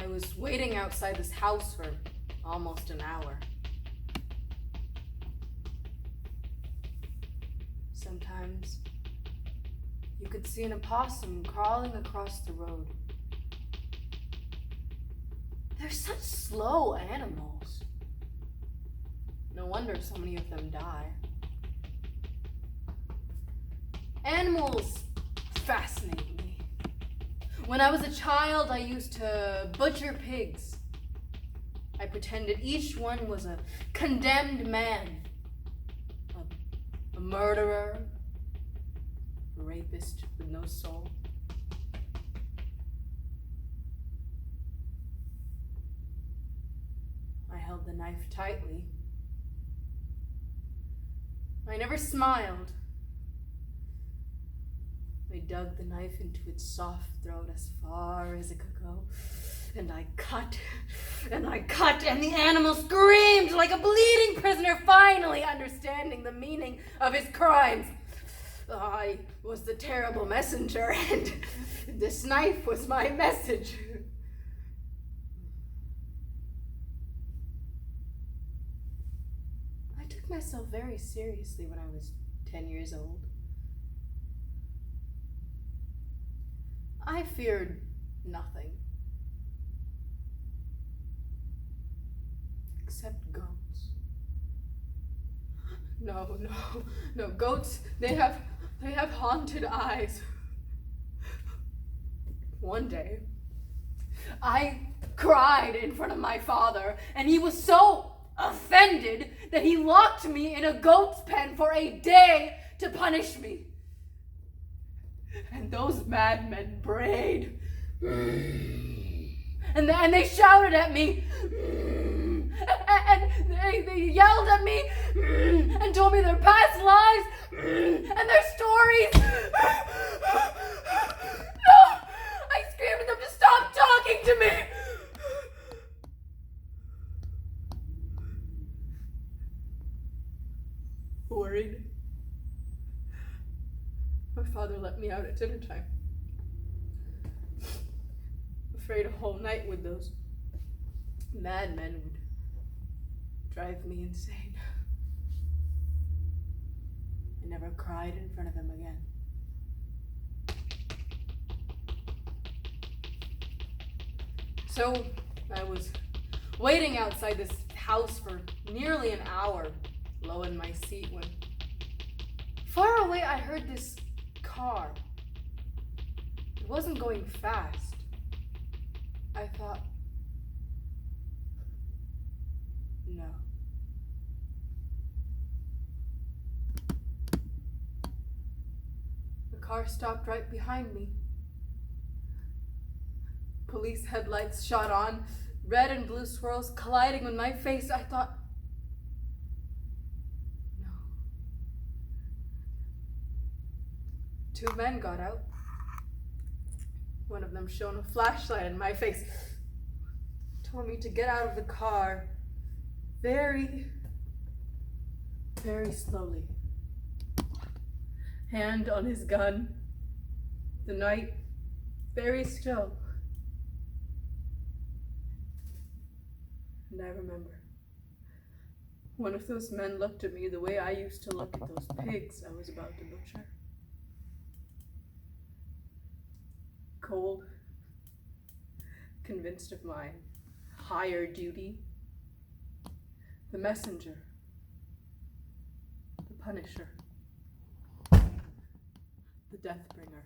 I was waiting outside this house for almost an hour. Sometimes you could see an opossum crawling across the road. They're such slow animals. No wonder so many of them die. Animals fascinate me. When I was a child, I used to butcher pigs. I pretended each one was a condemned man, a murderer, a rapist with no soul. I held the knife tightly. I never smiled. I dug the knife into its soft throat as far as it could go, and I cut, and the animal screamed like a bleeding prisoner, finally understanding the meaning of his crimes. I was the terrible messenger, and this knife was my message. I took myself very seriously when I was 10 years old. I feared nothing except goats. No, goats, they have haunted eyes. One day, I cried in front of my father, and he was so offended that he locked me in a goat's pen for a day to punish me. And those madmen brayed. And they shouted at me. And they yelled at me and told me their past lives and their stories. No! I screamed at them to stop talking to me. Worried, my father let me out at dinner time. Afraid a whole night with those madmen would drive me insane. I never cried in front of him again. So I was waiting outside this house for nearly an hour, low in my seat, when far away I heard this car. It wasn't going fast. I thought, no. The car stopped right behind me. Police headlights shot on, red and blue swirls colliding with my face. I thought, no. Two men got out. One of them shone a flashlight in my face, told me to get out of the car very, very slowly. Hand on his gun, the night very still. And I remember one of those men looked at me the way I used to look at those pigs I was about to butcher. Cold, convinced of my higher duty, the messenger, the punisher, the death bringer.